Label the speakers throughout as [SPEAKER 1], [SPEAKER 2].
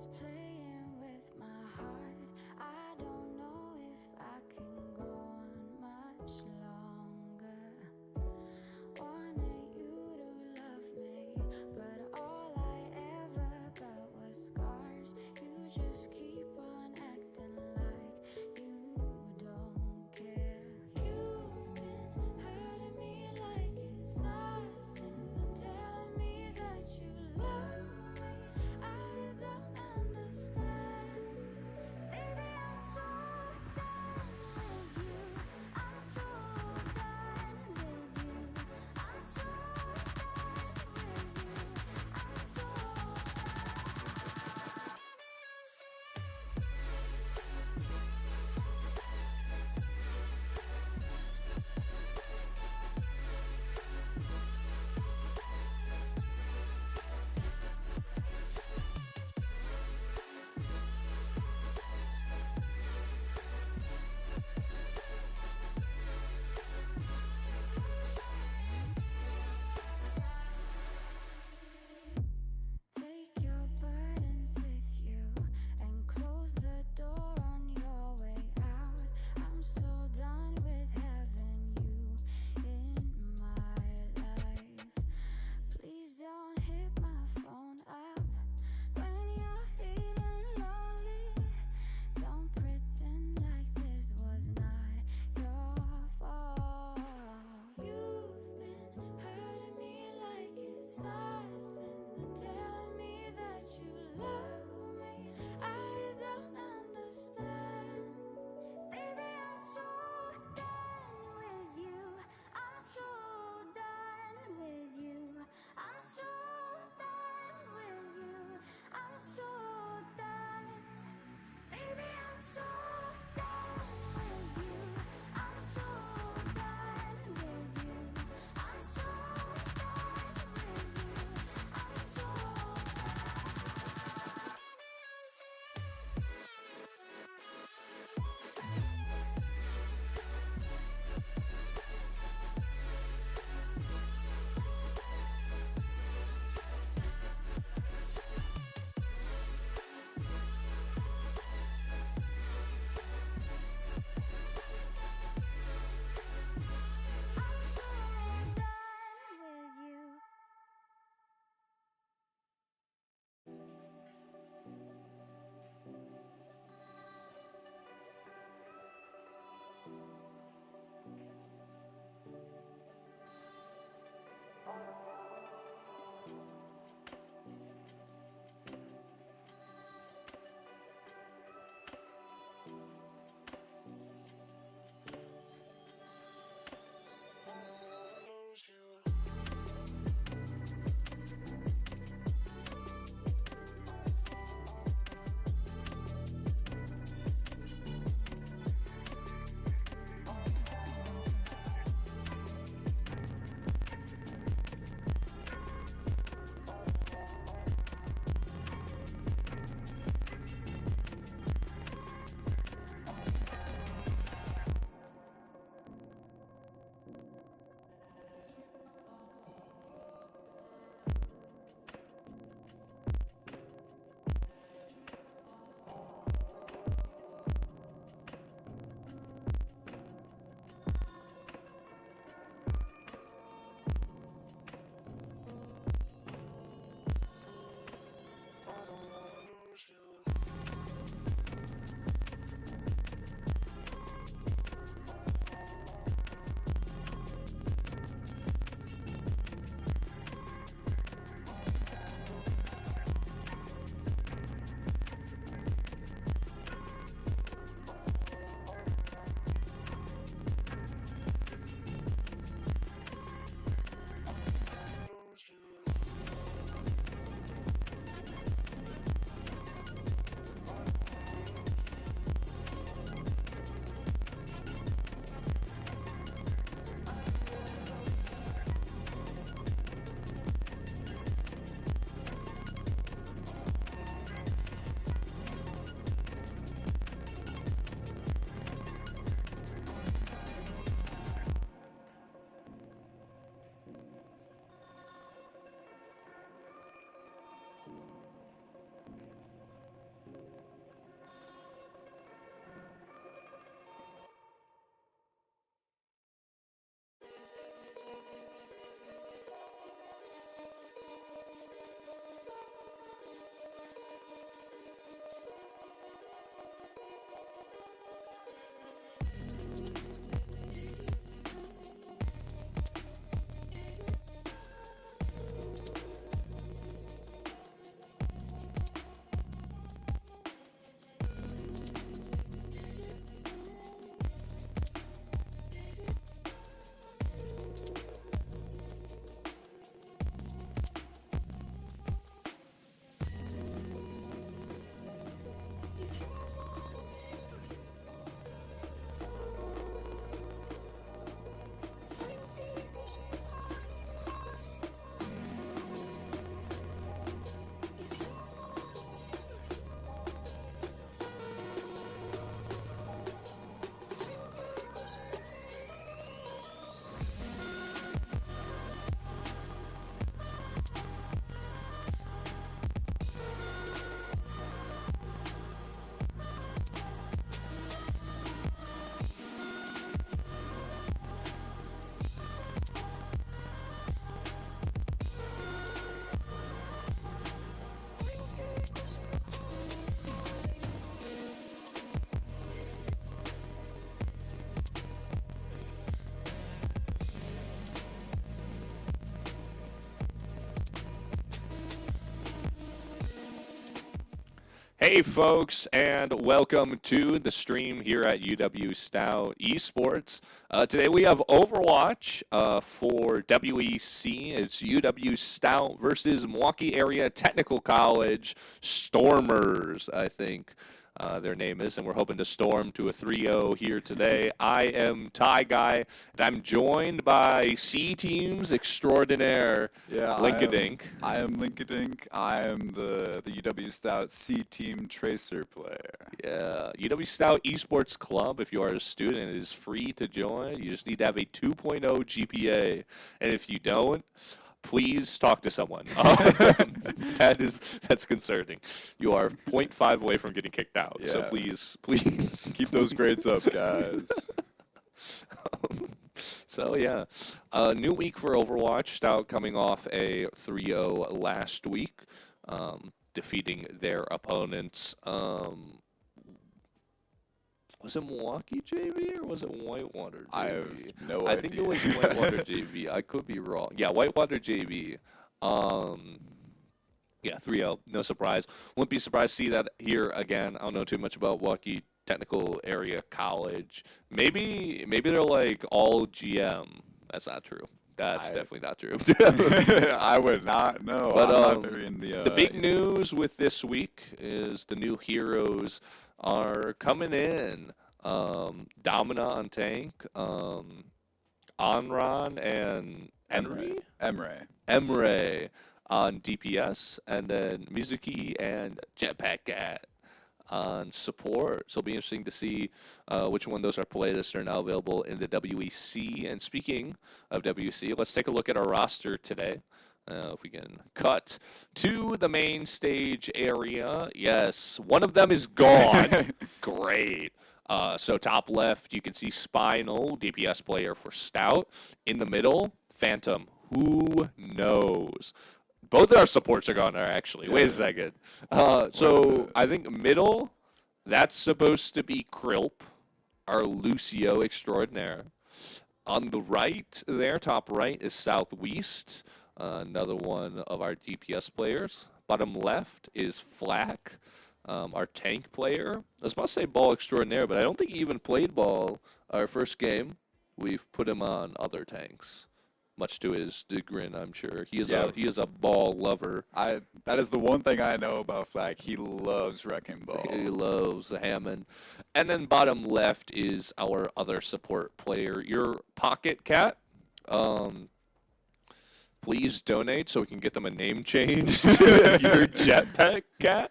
[SPEAKER 1] is playing with my heart. I don't know if I can go on much longer. Wanted you to love me, but all I ever got was scars. You just keep on acting like you don't care. You've been hurting me like it's nothing, then telling me that you love me. I don't understand.
[SPEAKER 2] Hey, folks, and welcome to the stream here at UW-Stout Esports. Today we have Overwatch for WEC. It's UW-Stout versus Milwaukee Area Technical College Stormers, I think their name is, and we're hoping to storm to a 3-0 here today. I am Ty Guy, and I'm joined by C Teams extraordinaire, Linkadink.
[SPEAKER 3] I am Linkadink. I am the UW-Stout C Team Tracer player.
[SPEAKER 2] Yeah, UW-Stout Esports Club, if you are a student, is free to join. You just need to have a 2.0 GPA, and if you don't, please talk to someone. That's concerning. You are 0.5 away from getting kicked out. So please
[SPEAKER 3] keep those grades up, guys.
[SPEAKER 2] So yeah, new week for Overwatch. Stout coming off a 3-0 last week, defeating their opponents. Was it Milwaukee JV or was it Whitewater JV?
[SPEAKER 3] I have no idea.
[SPEAKER 2] I think it was Whitewater JV. I could be wrong. Yeah, Whitewater JV. Yeah, 3-0. No surprise. Wouldn't be surprised to see that here again. I don't know too much about Milwaukee Technical Area College. Maybe they're like all GM. That's not true. That's definitely not true.
[SPEAKER 3] I would not know.
[SPEAKER 2] But
[SPEAKER 3] I'm not very in the
[SPEAKER 2] big news with this week is the new heroes are coming in. Domina on tank, Onron and Emre on DPS, and then Mizuki and Jetpack Cat on support. So it'll be interesting to see which one of those are playlists are now available in the WEC. And speaking of WEC, let's take a look at our roster today. If we can cut to the main stage area. Yes, one of them is gone. Great. So top left, you can see Spinal, DPS player for Stout. In the middle, Phantom. Who knows? Both of our supports are gone there, actually. Wait a second. So I think middle, that's supposed to be Krilp, our Lucio extraordinaire. On the right there, top right, is Southwest, another one of our DPS players. Bottom left is Flack, our tank player. I was about to say ball extraordinaire, but I don't think he even played ball our first game. We've put him on other tanks. Much to his chagrin, I'm sure. He is a ball lover.
[SPEAKER 3] That is the one thing I know about Flack. He loves wrecking ball.
[SPEAKER 2] He loves the Hammond. And then bottom left is our other support player, your Pocket Cat. Please donate so we can get them a name change to your Jetpack Cat.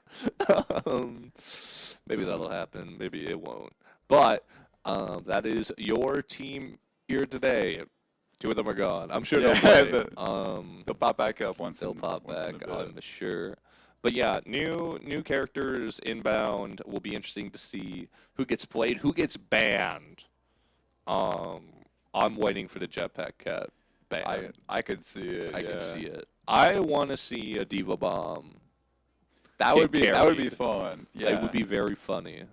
[SPEAKER 2] Maybe that'll happen. Maybe it won't. But that is your team here today. Two of them are gone. I'm sure they'll play.
[SPEAKER 3] They'll pop back up once.
[SPEAKER 2] They'll pop back, I'm sure. But yeah, new characters inbound. Will be interesting to see who gets played, who gets banned. I'm waiting for the Jetpack Cat ban.
[SPEAKER 3] I could see it.
[SPEAKER 2] I can see it. I want to see a Diva Bomb.
[SPEAKER 3] That would be fun. Yeah,
[SPEAKER 2] it would be very funny.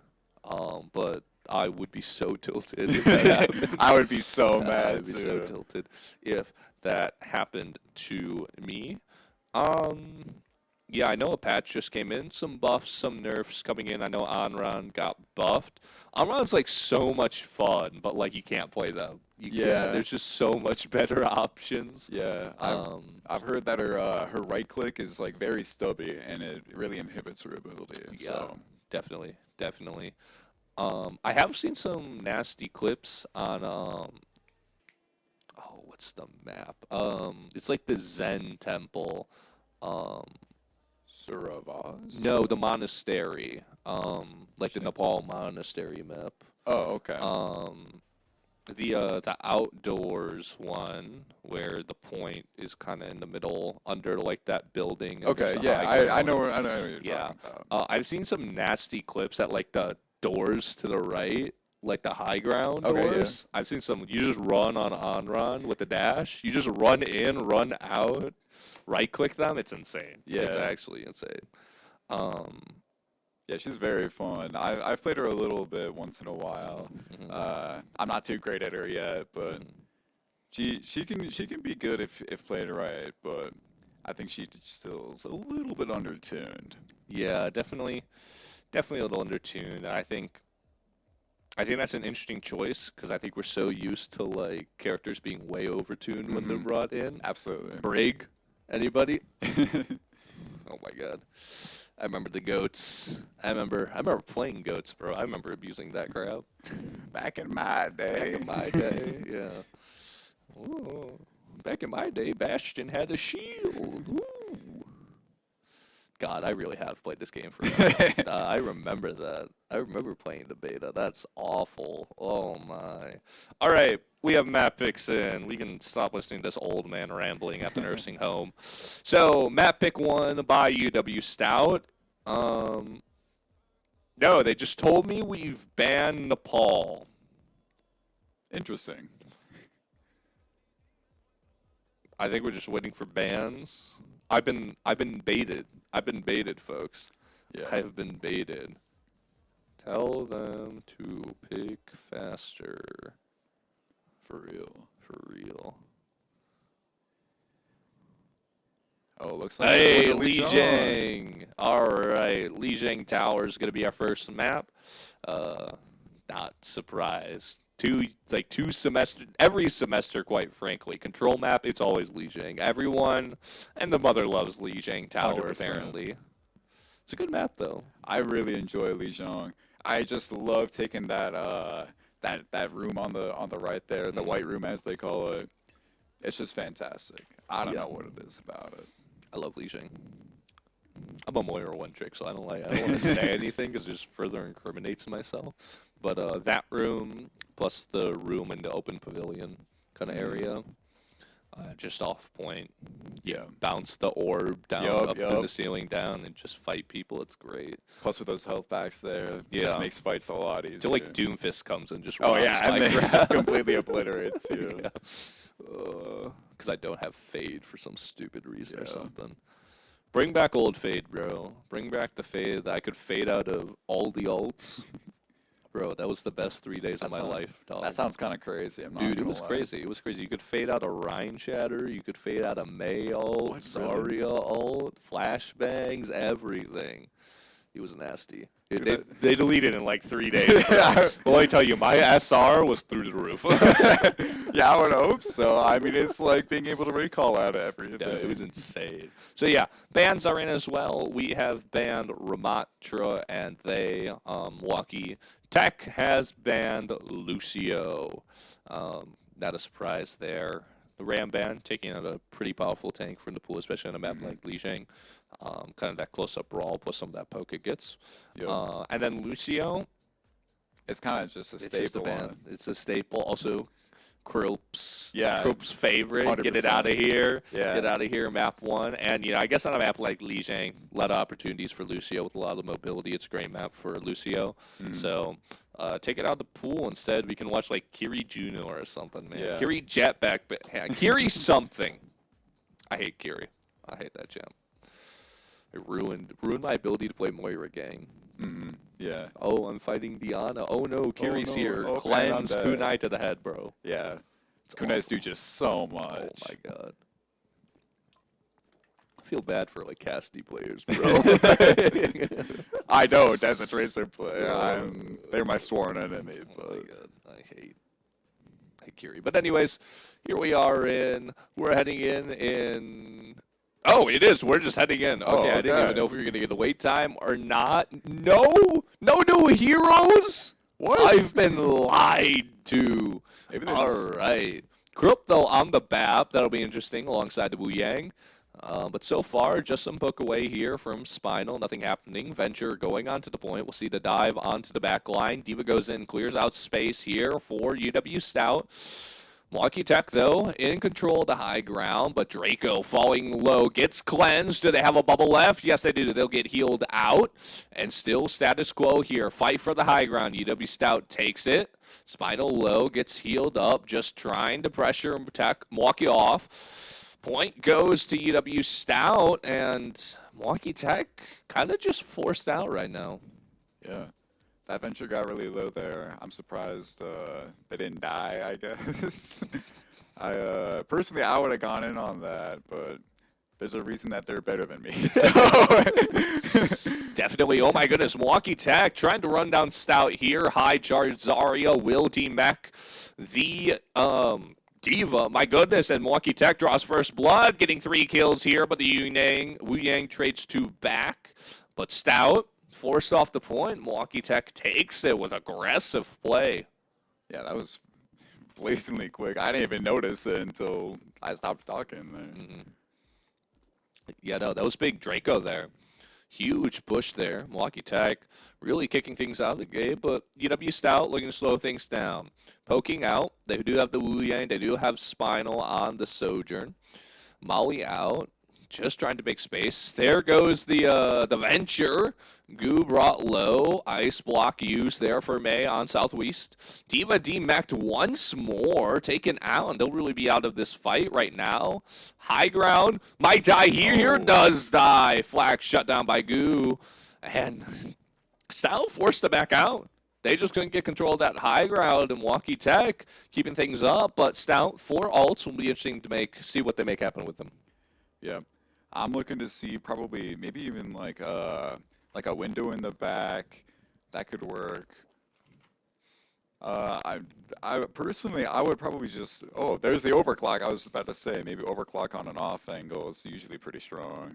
[SPEAKER 2] But I would be so tilted if that happened.
[SPEAKER 3] I would be so mad.
[SPEAKER 2] I would be so tilted if that happened to me. Yeah, I know a patch just came in. Some buffs, some nerfs coming in. I know Onron got buffed. Onron's like so much fun, but like you can't play them. You can't. There's just so much better options.
[SPEAKER 3] Yeah, I've heard that her right click is like very stubby, and it really inhibits her ability.
[SPEAKER 2] Yeah,
[SPEAKER 3] so.
[SPEAKER 2] definitely. I have seen some nasty clips on what's the map? It's like the Zen Temple.
[SPEAKER 3] Suravaz?
[SPEAKER 2] No, the monastery. Like the Nepal monastery map.
[SPEAKER 3] Oh, okay.
[SPEAKER 2] The outdoors one where the point is kind of in the middle under like that building.
[SPEAKER 3] Okay, yeah, I know what you're talking about.
[SPEAKER 2] I've seen some nasty clips at like the doors to the right, like the high ground doors. Yeah. I've seen some. You just run on run with the dash. You just run in, run out, right click them. It's insane. Yeah, it's actually insane.
[SPEAKER 3] Yeah, she's very fun. I've played her a little bit once in a while. Mm-hmm. I'm not too great at her yet, but she can be good if played right. But I think she still is a little bit undertuned.
[SPEAKER 2] Yeah, definitely definitely a little undertuned. I think that's an interesting choice because I think we're so used to like characters being way overtuned when they're brought in.
[SPEAKER 3] Absolutely.
[SPEAKER 2] Brig, anybody? Oh my god. I remember the goats. I remember playing goats, bro. I remember abusing that crap.
[SPEAKER 3] Back in my day.
[SPEAKER 2] Back in my day, yeah. Ooh. Back in my day, Bastion had a shield. Ooh. God, I really have played this game for I remember that. I remember playing the beta. That's awful. Oh my. All right, we have map picks in. We can stop listening to this old man rambling at the nursing home. So, map pick 1 by UW-Stout. No, they just told me we've banned Nepal.
[SPEAKER 3] Interesting.
[SPEAKER 2] I think we're just waiting for bans. I've been baited. I've been baited, folks.
[SPEAKER 3] Yeah.
[SPEAKER 2] I have been baited. Tell them to pick faster.
[SPEAKER 3] For real.
[SPEAKER 2] For real.
[SPEAKER 3] Oh, it looks like
[SPEAKER 2] Hey,
[SPEAKER 3] we're going to
[SPEAKER 2] Lijiang. All right, Lijiang Tower is going to be our first map. Not surprised. Every semester, quite frankly, control map, it's always Lijiang. Everyone and the mother loves Lijiang Tower,
[SPEAKER 3] 100%.
[SPEAKER 2] apparently. It's a good map, though.
[SPEAKER 3] I really enjoy Lijiang. I just love taking that room on the right there, the white room as they call it. It's just fantastic. I don't know what it is about it.
[SPEAKER 2] I love Lijiang. I'm a Moira one trick, so I don't want to say anything because it just further incriminates myself. But that room plus the room in the open pavilion kind of area, just off point.
[SPEAKER 3] Yeah.
[SPEAKER 2] Bounce the orb down up through the ceiling down and just fight people. It's great.
[SPEAKER 3] Plus with those health packs there,
[SPEAKER 2] Yeah.
[SPEAKER 3] just makes fights a lot easier.
[SPEAKER 2] Till like Doomfist comes and just
[SPEAKER 3] Oh
[SPEAKER 2] robs
[SPEAKER 3] yeah,
[SPEAKER 2] my
[SPEAKER 3] and then
[SPEAKER 2] crap.
[SPEAKER 3] just completely obliterates you.
[SPEAKER 2] Yeah. Because I don't have Fade for some stupid reason or
[SPEAKER 3] Yeah.
[SPEAKER 2] something. Bring back old Fade, bro. Bring back the Fade that I could fade out of all the alts. Bro, that was the best 3 days of my life, dog.
[SPEAKER 3] That sounds kind of crazy. I'm not
[SPEAKER 2] Dude, it
[SPEAKER 3] gonna
[SPEAKER 2] was
[SPEAKER 3] lie.
[SPEAKER 2] crazy. It was crazy. You could fade out a Rhine Shatter. You could fade out a May ult,
[SPEAKER 3] What, really?
[SPEAKER 2] Zarya ult, flashbangs, everything. It was nasty. They deleted it in like 3 days. But let me tell you, my SR was through the roof.
[SPEAKER 3] Yeah, I would hope so. I mean, it's like being able to recall out everything.
[SPEAKER 2] Yeah, it was insane. So yeah, bans are in as well. We have banned Ramatra and Milwaukee. Tech has banned Lucio. Not a surprise there. The Ram ban taking out a pretty powerful tank from the pool, especially on a map like Lijiang. Kind of that close-up brawl plus some of that poke it gets.
[SPEAKER 3] Yep.
[SPEAKER 2] And then Lucio,
[SPEAKER 3] It's kind of just a
[SPEAKER 2] it's
[SPEAKER 3] staple.
[SPEAKER 2] just a ban. It's a staple. Also, Krilp's favorite.
[SPEAKER 3] 100%.
[SPEAKER 2] Get it out of here.
[SPEAKER 3] Yeah.
[SPEAKER 2] Get out of here, map 1. And, I guess on a map like Lijiang, a lot of opportunities for Lucio with a lot of mobility. It's a great map for Lucio. So, take it out of the pool instead. We can watch, like, Kiri Juno or something, man.
[SPEAKER 3] Yeah.
[SPEAKER 2] Kiri Jetpack. Kiri something. I hate Kiri. I hate that champ. It ruined my ability to play Moira gang.
[SPEAKER 3] Yeah.
[SPEAKER 2] Oh, I'm fighting Diana. Oh no, Kiri's
[SPEAKER 3] no.
[SPEAKER 2] here.
[SPEAKER 3] Okay, I'm
[SPEAKER 2] Cleanse
[SPEAKER 3] dead.
[SPEAKER 2] kunai to the head, bro.
[SPEAKER 3] Yeah. Kunais do just so much.
[SPEAKER 2] Oh my god. I feel bad for like Cassidy players, bro.
[SPEAKER 3] I know, as a Tracer player, they're my sworn enemy.
[SPEAKER 2] Oh
[SPEAKER 3] But
[SPEAKER 2] my god, I hate Kiri. But anyways, here we are we're heading in. Oh, it is. We're just heading in. Okay, I didn't even know if we were gonna get the wait time or not. No new heroes.
[SPEAKER 3] What?
[SPEAKER 2] I've been lied to.
[SPEAKER 3] Maybe they
[SPEAKER 2] All
[SPEAKER 3] just-
[SPEAKER 2] right. Krupp, though, on the BAP. That'll be interesting alongside the Wu Yang. But so far, just some poke away here from Spinal. Nothing happening. Venture going onto the point. We'll see the dive onto the back line. Diva goes in, clears out space here for UW-Stout. Milwaukee Tech, though, in control of the high ground, but Draco falling low gets cleansed. Do they have a bubble left? Yes, they do. They'll get healed out. And still status quo here. Fight for the high ground. UW-Stout takes it. Spinal low gets healed up, just trying to pressure and protect Milwaukee off. Point goes to UW-Stout, and Milwaukee Tech kind of just forced out right now.
[SPEAKER 3] Yeah. That venture got really low there. I'm surprised they didn't die, I guess. Personally, I would have gone in on that, but there's a reason that they're better than me. So
[SPEAKER 2] Definitely. Oh my goodness. Milwaukee Tech trying to run down Stout here. High charge Zarya will demech the Diva. My goodness. And Milwaukee Tech draws first blood, getting 3 kills here, but the Wu Yang trades 2 back. But Stout forced off the point. Milwaukee Tech takes it with aggressive play.
[SPEAKER 3] yeah, that was blazingly quick. I didn't even notice it until I stopped talking there.
[SPEAKER 2] Yeah, no, that was big. Draco there. Huge push there. Milwaukee Tech really kicking things out of the game, but UW-Stout looking to slow things down. Poking out. They do have the Wu Yang. They do have Spinal on the Sojourn. Molly out. Just trying to make space. There goes the Venture. Goo brought low. Ice block used there for May on Southwest. Diva demeched once more. Taken out, and they'll really be out of this fight right now. High ground. Might die here. Here does die. Flag shut down by Goo. And Stout forced them back out. They just couldn't get control of that high ground, and Milwaukee Tech keeping things up. But Stout, 4 ults will be interesting to see what they make happen with them.
[SPEAKER 3] Yeah. I'm looking to see probably maybe even like a window in the back that could work. I personally I would probably just there's the overclock. I was about to say maybe overclock on an off angle is usually pretty strong.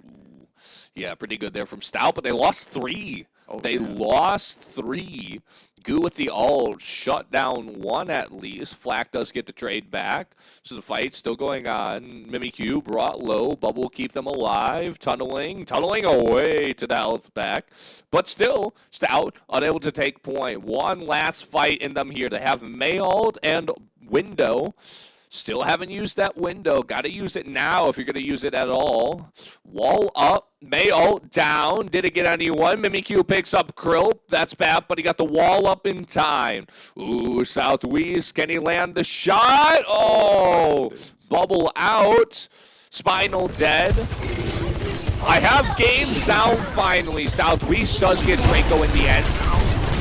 [SPEAKER 2] Yeah, pretty good there from Stout, but they lost 3. They lost 3. Goo with the ult, shut down 1 at least. Flack does get the trade back, so the fight's still going on. Mimikyu brought low, Bubble keep them alive. Tunneling away to the health back. But still, Stout unable to take point. One last fight in them here. They have May ult and window. Still haven't used that window. Got to use it now if you're going to use it at all. Wall up. May ult down. Did it get anyone? Mimikyu picks up Krill. That's bad, but he got the wall up in time. Ooh, Southwest. Can he land the shot? Oh, Bubble out. Spinal dead. I have game sound finally. Southwest does get Draco in the end.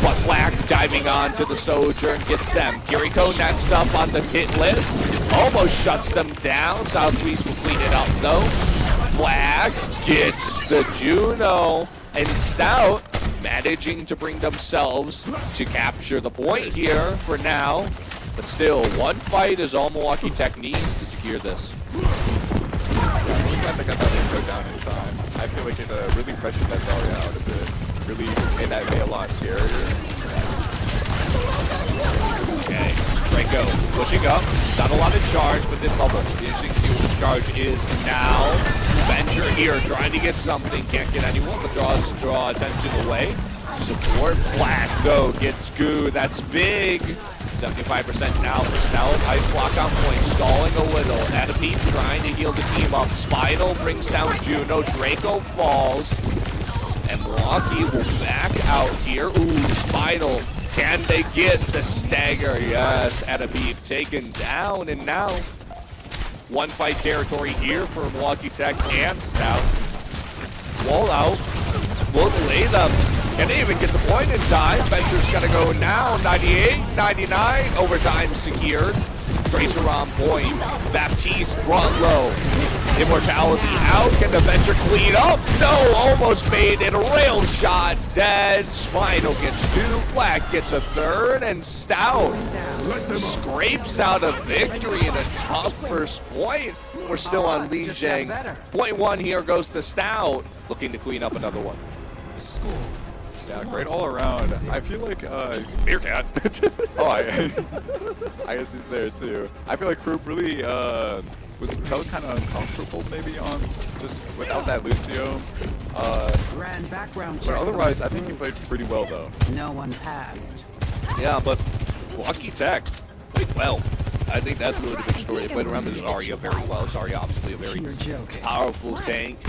[SPEAKER 2] But Flack diving on to the Sojourn gets them. Kiriko next up on the hit list. Almost shuts them down. Southwest will clean it up though. Flag gets the Juno. And Stout managing to bring themselves to capture the point here for now. But still, 1 fight is all Milwaukee Tech needs to secure this.
[SPEAKER 3] I'm glad they got that intro down in time. I feel like it really pressured that Zarya out a bit. Really made that May a lot scarier.
[SPEAKER 2] Okay, Draco pushing up. Not a lot of charge, but then Bubble. Interesting to see what the charge is now. Venture here trying to get something. Can't get anyone, but draw attention away. Support Flack though gets Goo. That's big. 75% now for Stout. Ice block on point, stalling a little. Adapete trying to heal the team up. Spinal brings down Juno. Draco falls. And Milwaukee will back out here. Ooh, Spinal. Can they get the stagger? Yes, Adapete taken down. And now, 1 fight territory here for Milwaukee Tech and Stout. Wall out. Will delay them. Can they even get the point in time? Venture's gonna go now. 98, 99. Overtime secured. Tracer on point. Baptiste brought low. Immortality out. Can the Venture clean up? No, almost made it. A rail shot. Dead. Spinal gets 2. Flack gets a 3rd. And Stout scrapes out a victory in a tough first point. We're still on Li Jiang. Point 1 here goes to Stout. Looking to clean up another one.
[SPEAKER 3] Yeah, great all around. I feel like
[SPEAKER 2] Bearcat.
[SPEAKER 3] I guess he's there too. I feel like Krupp really felt kind of uncomfortable maybe on just without that Lucio. But otherwise, I think he played pretty well though.
[SPEAKER 4] No one passed.
[SPEAKER 2] Yeah, but Milwaukee Tech played well. I think that's really the big story. They played around the Zarya very well. Zarya obviously a very powerful tank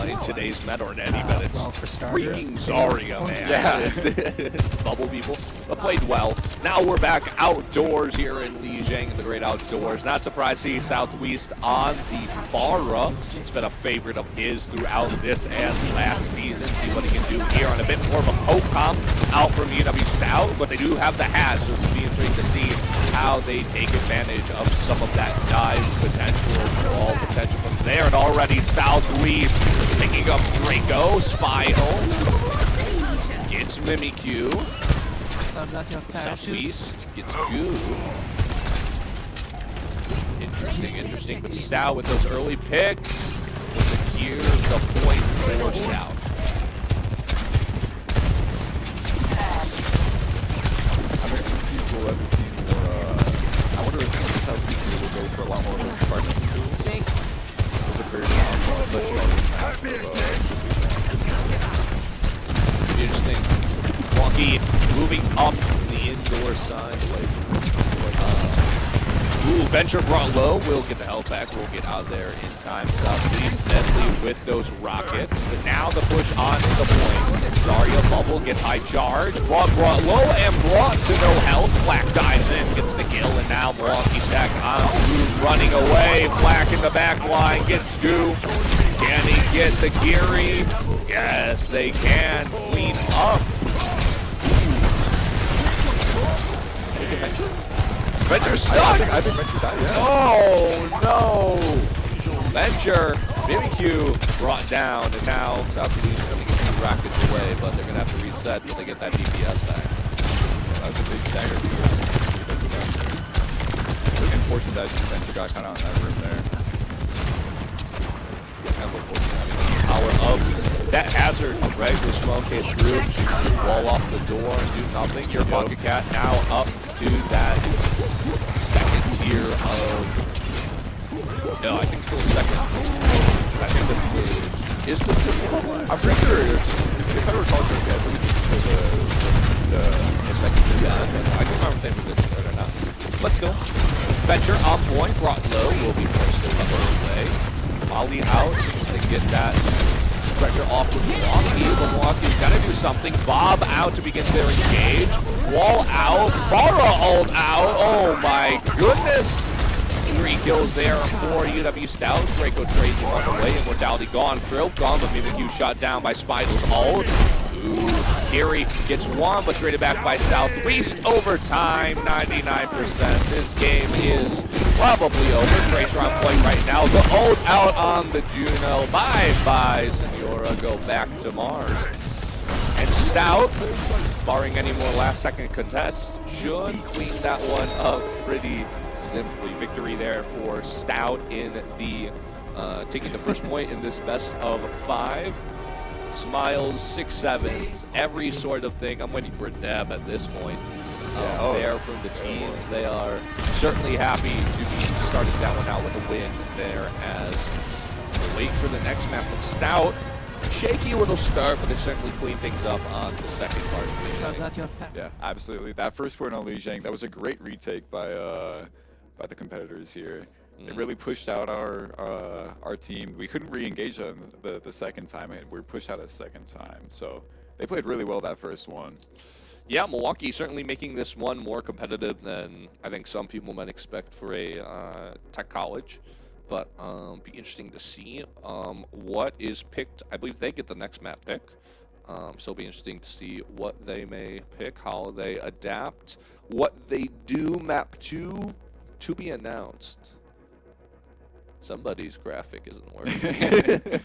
[SPEAKER 2] in today's meta or in any meta. It's freaking Zarya, man. Yeah. Bubble people. But played well. Now we're back outdoors here in Li Jiang in the great outdoors. Not surprised to see Southwest on the Farah. It's been a favorite of his throughout this and last season. See what he can do here on a bit more of a poke comp out from UW-Stout. But they do have the hat, so it'll be interesting to see how they take advantage advantage of some of that dive potential, all potential from there. And already Southeast picking up Draco, Spinal, gets Mimikyu. Southeast gets Goo. Interesting, but Stout with those early picks will secure the point for Stout.
[SPEAKER 3] We'll ever see more. I wonder if Southeast will go for a lot more of those environmental tools. Those are very powerful, especially on this map.
[SPEAKER 2] Interesting. Milwaukee moving up the indoor side away from Venture brought low. We'll get the health back. We'll get out there in time. Southeast deadly with those rockets. But now the push onto the point. Zarya bubble gets high charge. Brought low and brought to no health. Black dives in, gets the kill, and now Milwaukee Tech on running away. Black in the back line gets Goo. Can he get the Geary? Yes, they can. Clean up. Venture stuck!
[SPEAKER 3] I think Venture died, yeah.
[SPEAKER 2] Oh, no! Venture, Mimikyu brought down, and now Southeast going to get 2 rockets away, but they're going to have to reset till they get that DPS back.
[SPEAKER 3] That was a big stagger for you. Unfortunate that Venture got kind of on that room there.
[SPEAKER 2] Kind of unfortunate. I mean, that's the power of that hazard. Regular smoke case through, she can wall off the door and do nothing. Your Bucket Cat now up to that second tier of. No, I think still second. I think that's the. Is the
[SPEAKER 3] I'm pretty sure if I recall correctly, I believe it's still the second tier.
[SPEAKER 2] Yeah, I can remember if they did or not. But still, Venture on point, brought low, will be forced to cover away. Molly out, they get that pressure off with Milwaukee. Milwaukee's got to do something. Bob out to begin their engage. Wall out. Farah ult out. Oh my goodness. 3 kills there for UW-Stout. Draco trades him on the way. Immortality gone. Krill gone, but Mimikyu shot down by Spidle's ult. Ooh. Gary gets one, but traded back by Southeast. Overtime, 99%. This game is probably over. Tracer on point right now. The ult out on the Juno. Bye-bye, Senora. Go back to Mars. And Stout, barring any more last-second contests, should clean that one up pretty simply. Victory there for Stout in the taking the first point in this best of 5. Smiles, 6-7s, every sort of thing. I'm waiting for a dab at this point. There from the teams. They are certainly happy to be starting that one out with a win there as we wait for the next map. But Stout, shaky little start, but they certainly clean things up on the second part of the game.
[SPEAKER 3] Yeah, absolutely. That first point on Lijiang, that was a great retake by the competitors here. It really pushed out our team. We couldn't re-engage them the second time, and we were pushed out a second time. So they played really well that first one.
[SPEAKER 2] Yeah, Milwaukee certainly making this one more competitive than I think some people might expect for a tech college. But be interesting to see what is picked. I believe they get the next map pick. So it'll be interesting to see what they may pick, how they adapt, what they do. Map 2 to be announced. Somebody's graphic isn't working.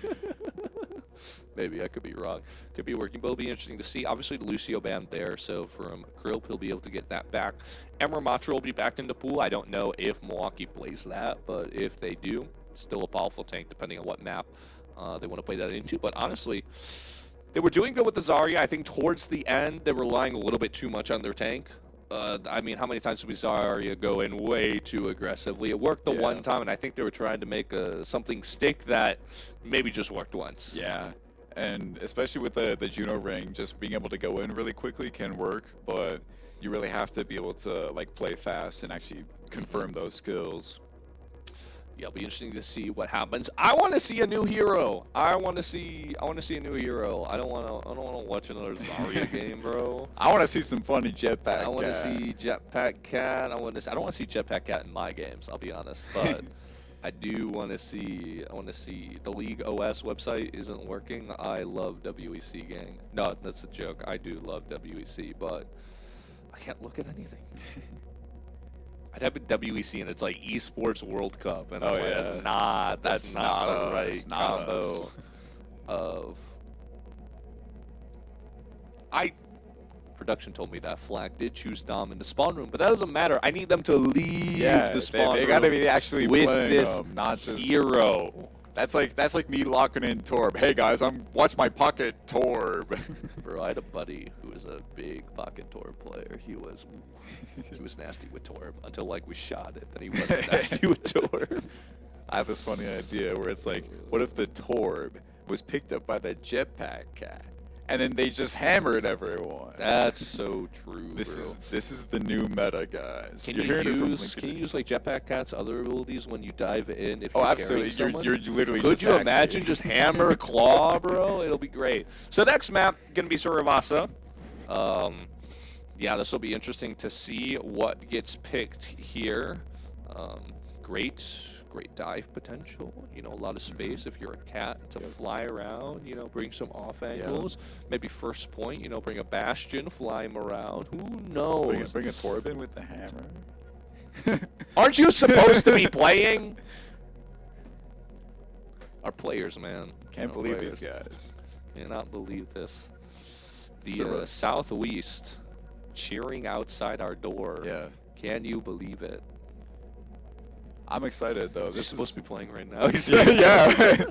[SPEAKER 2] Maybe I could be wrong. Could be working, but it'll be interesting to see. Obviously, the Lucio banned there, so from Krill, he'll be able to get that back. Emermatra will be back in the pool. I don't know if Milwaukee plays that, but if they do, still a powerful tank, depending on what map they want to play that into. But honestly, they were doing good with the Zarya. I think towards the end, they were relying a little bit too much on their tank. I mean, how many times did we saw Zarya go in way too aggressively? It worked the one time, and I think they were trying to make something stick that maybe just worked once.
[SPEAKER 3] Yeah. And especially with the Juno ring, just being able to go in really quickly can work, but you really have to be able to like play fast and actually confirm those skills.
[SPEAKER 2] Yeah, it'll be interesting to see what happens. I want to see a new hero. I want to see a new hero. I don't want to watch another Zarya game, bro.
[SPEAKER 3] I want to see some funny Jetpack.
[SPEAKER 2] I want to see Jetpack Cat. I don't want to see Jetpack Cat in my games, I'll be honest, but I do want to see. I want to see the League OS website isn't working. I love WEC gang. No, that's a joke. I do love WEC, but I can't look at anything. I type in WEC and it's like Esports World Cup, and
[SPEAKER 3] Oh,
[SPEAKER 2] I'm like,
[SPEAKER 3] yeah.
[SPEAKER 2] that's not the
[SPEAKER 3] us,
[SPEAKER 2] right
[SPEAKER 3] not
[SPEAKER 2] combo
[SPEAKER 3] us.
[SPEAKER 2] of. Production told me that Flack did choose Dom in the spawn room, but that doesn't matter. I need them to leave
[SPEAKER 3] Yeah,
[SPEAKER 2] the spawn
[SPEAKER 3] they
[SPEAKER 2] room
[SPEAKER 3] gotta be actually
[SPEAKER 2] with
[SPEAKER 3] playing
[SPEAKER 2] this
[SPEAKER 3] not just
[SPEAKER 2] hero.
[SPEAKER 3] That's like me locking in Torb. Hey guys, watch my pocket Torb.
[SPEAKER 2] Bro, I had a buddy who was a big pocket Torb player. He was nasty with Torb until like we shot it. Then he wasn't nasty with Torb.
[SPEAKER 3] I have this funny idea where it's like, what if the Torb was picked up by the jetpack cat, and then they just hammered everyone?
[SPEAKER 2] That's so true.
[SPEAKER 3] This
[SPEAKER 2] bro.
[SPEAKER 3] is the new meta, guys.
[SPEAKER 2] Can
[SPEAKER 3] You're
[SPEAKER 2] you
[SPEAKER 3] hearing it from
[SPEAKER 2] use like Jetpack Cat's other abilities when you dive in? If
[SPEAKER 3] Oh,
[SPEAKER 2] you're
[SPEAKER 3] absolutely.
[SPEAKER 2] carrying someone?
[SPEAKER 3] You're literally.
[SPEAKER 2] Could
[SPEAKER 3] just
[SPEAKER 2] you
[SPEAKER 3] axing.
[SPEAKER 2] imagine just hammer claw, bro? It'll be great. So next map gonna be Suravasa. Yeah, this will be interesting to see what gets picked here. Great dive potential. You know, a lot of space if you're a cat to fly around. You know, bring some off angles. Maybe first point. You know, bring a bastion, fly him around. Who knows?
[SPEAKER 3] Bring a Torb in with the hammer.
[SPEAKER 2] Aren't you supposed to be playing? Our players, man.
[SPEAKER 3] Can't
[SPEAKER 2] Our
[SPEAKER 3] believe
[SPEAKER 2] players.
[SPEAKER 3] these guys.
[SPEAKER 2] Cannot believe this. The Southwest cheering outside our door.
[SPEAKER 3] Yeah.
[SPEAKER 2] Can you believe it?
[SPEAKER 3] I'm excited though.
[SPEAKER 2] This
[SPEAKER 3] This
[SPEAKER 2] is
[SPEAKER 3] is
[SPEAKER 2] supposed to be playing right now.
[SPEAKER 3] yeah.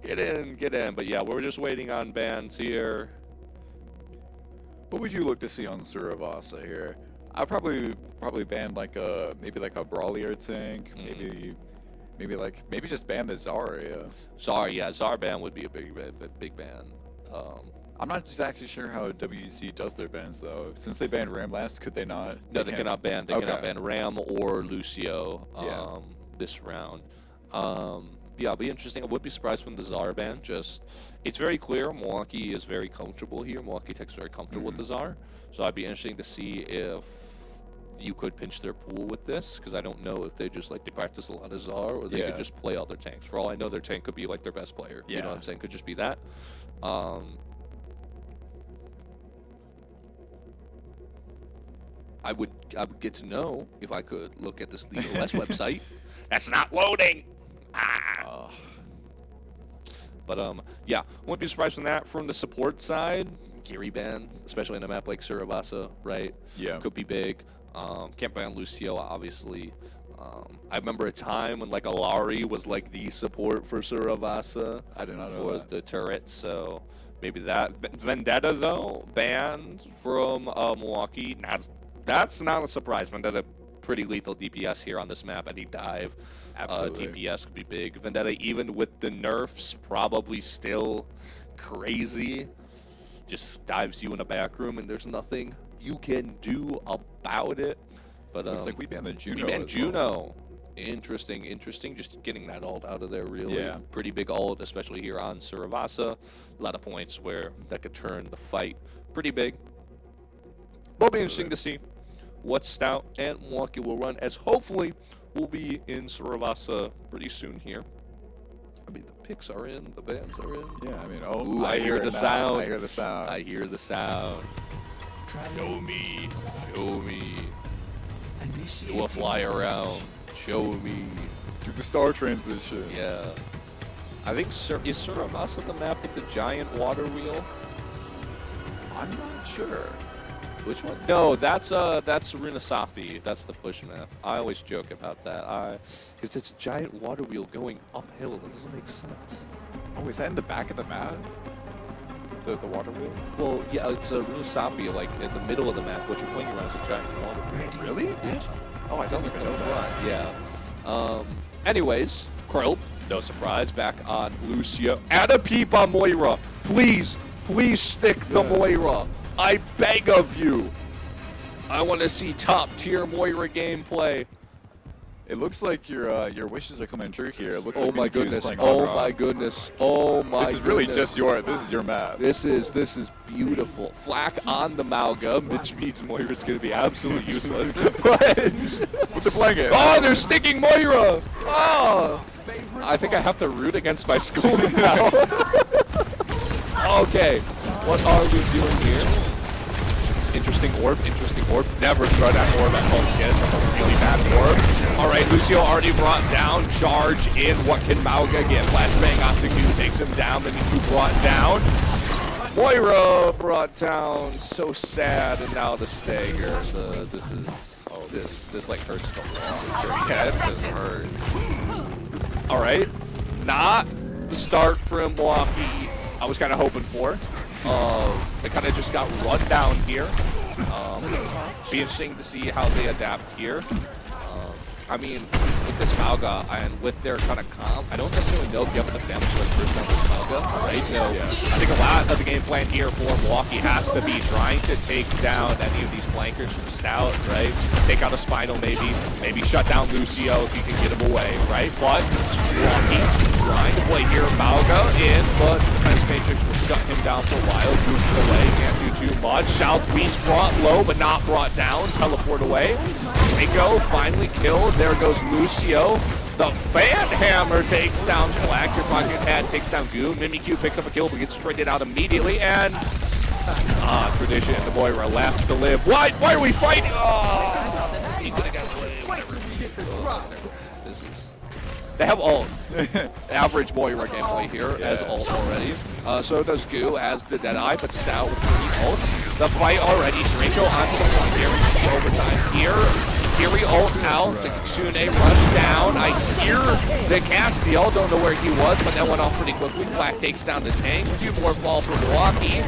[SPEAKER 2] Get in. But yeah, we're just waiting on bans here.
[SPEAKER 3] What would you look to see on Suravasa here? I'd probably ban maybe like a Brawlier tank. Maybe just ban the Zarya.
[SPEAKER 2] Zar ban would be a big ban.
[SPEAKER 3] I'm not exactly sure how WEC does their bans though. Since they banned Ram last, could they not?
[SPEAKER 2] No, they cannot ban. They cannot
[SPEAKER 3] Okay.
[SPEAKER 2] ban Ram or Lucio
[SPEAKER 3] Yeah.
[SPEAKER 2] this round. Yeah, it'll be interesting. I would be surprised from the Zar ban. It's very clear Milwaukee is very comfortable here. Milwaukee Tech's very comfortable with the Zar. So I'd be interesting to see if you could pinch their pool with this, because I don't know if they practice a lot of Zar, or they could just play all their tanks. For all I know, their tank could be like their best player. You know what I'm saying? Could just be that. I would get to know if I could look at this Legal West website. That's not loading. But yeah, wouldn't be surprised from that. From the support side, Geary ban, especially in a map like Suravasa, right?
[SPEAKER 3] Yeah.
[SPEAKER 2] Could be big. Can't ban Lucio, obviously. I remember a time when like Alari was like the support for Suravasa.
[SPEAKER 3] I did not know
[SPEAKER 2] for
[SPEAKER 3] that.
[SPEAKER 2] the turret, so maybe that. Vendetta though, banned from Milwaukee. That's not a surprise. Vendetta, pretty lethal DPS here on this map. Any dive,
[SPEAKER 3] Absolutely.
[SPEAKER 2] DPS could be big. Vendetta, even with the nerfs, probably still crazy. Just dives you in a back room, and there's nothing you can do about it. But
[SPEAKER 3] Looks like we banned the Juno.
[SPEAKER 2] we banned
[SPEAKER 3] as well.
[SPEAKER 2] Juno. Interesting. Just getting that ult out of there, really.
[SPEAKER 3] Yeah.
[SPEAKER 2] Pretty big ult, especially here on Suravasa. A lot of points where that could turn the fight pretty big. Will be interesting to see what Stout and Milwaukee will run, as hopefully we'll be in Suravasa pretty soon here. I mean, the picks are in, the bans are in.
[SPEAKER 3] Yeah, I mean,
[SPEAKER 2] Ooh, I hear
[SPEAKER 3] it
[SPEAKER 2] the
[SPEAKER 3] now.
[SPEAKER 2] sound.
[SPEAKER 3] I hear the sound.
[SPEAKER 2] I hear the sound. Show me. Do a fly around. Show me.
[SPEAKER 3] Do the star transition.
[SPEAKER 2] Yeah. I think is Suravasa the map with the giant water wheel?
[SPEAKER 3] I'm not sure.
[SPEAKER 2] Which one? No, that's Rinasapi. That's the push map. I always joke about that. Because it's a giant water wheel going uphill. That doesn't make sense.
[SPEAKER 3] Oh, is that in the back of the map? The water wheel?
[SPEAKER 2] Well, yeah, it's a Rinasapi, like in the middle of the map. What you're playing around is a giant water wheel.
[SPEAKER 3] Really? Oh, I don't even know that.
[SPEAKER 2] Yeah. Anyways, Krill, no surprise, back on Lucio. Add a peep on Moira. Please stick the Moira. I beg of you. I want to see top tier Moira gameplay.
[SPEAKER 3] It looks like your wishes are coming true here. It looks
[SPEAKER 2] Oh
[SPEAKER 3] like
[SPEAKER 2] my
[SPEAKER 3] Mimikyu is
[SPEAKER 2] goodness.
[SPEAKER 3] playing
[SPEAKER 2] Oh
[SPEAKER 3] Aura.
[SPEAKER 2] my goodness. Oh my
[SPEAKER 3] This is really
[SPEAKER 2] goodness.
[SPEAKER 3] this is your map.
[SPEAKER 2] This is beautiful. Flak on the Malga, which means Moira's going to be absolutely useless. But
[SPEAKER 3] With the blanket.
[SPEAKER 2] oh, they're sticking Moira! Oh! I think I have to root against my school now. Okay, what are we doing here? Interesting orb. Never throw that orb at home again. That's a really bad orb. All right, Lucio already brought down. Charge in. What can Mauga get? Flashbang onto Q. Takes him down. Then he brought down. Moira brought down. So sad. And now the stagger. This like hurts the wall.
[SPEAKER 3] Yeah, it just hurts.
[SPEAKER 2] All right. Not the start for Milwaukee I was kind of hoping for. They kind of just got run down here. Be interesting to see how they adapt here. I mean, with this Mauga and with their kind of comp, I don't necessarily know if you have enough damage to first round with Mauga, right? So I think a lot of the game plan here for Milwaukee has to be trying to take down any of these flankers from Stout, right? Take out a Spinal maybe shut down Lucio if you can get him away, right? But Milwaukee trying to play here, Mauga in, but Defense Matrix will shut him down for a while. Moves away, can't do too much. Southwest brought low, but not brought down. Teleport away. Draco finally killed. There goes Lucio. The Fan Hammer takes down Black. Your pocket hat takes down Goo. Mimikyu picks up a kill, but gets traded out immediately. And Tradition and the Moira last to live. Why are we fighting? Oh, he could have got away. This is. They have ult. Average Moira gameplay here as ult already. So does Goo as the Deadeye, but Stout with 3 ults. The fight already. Draco onto the point here. Overtime here. Kiri ult out. The Kitsune rush down. I hear the Castiel. Don't know where he was, but that went off pretty quickly. Black takes down the tank. 2 more fall for Milwaukee.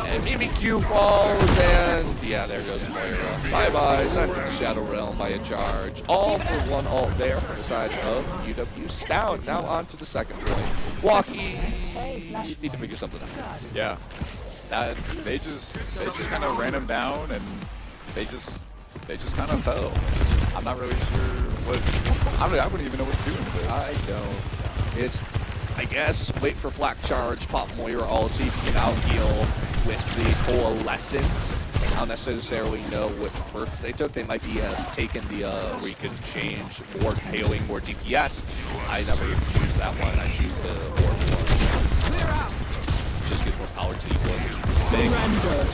[SPEAKER 2] And Mimikyu falls, and yeah, there goes Moira. Bye-bye. Sent to the Shadow Realm by a charge. All for 1 ult there from the side of UW-Stout. Now on to the second point. Milwaukee need to figure something out.
[SPEAKER 3] Yeah. They just kind of ran him down, and they just kind of fell. I'm not really sure what. I wouldn't even know what to do with this.
[SPEAKER 2] I don't. It's, I guess, wait for Flak Charge, pop Moira ult, see if you can out-heal with the Coalescence. I don't necessarily know what perks they took. They might be taking the where you can change more hailing, more DPS. I never even choose that one. I choose the Orb one. Just gives more power to equal.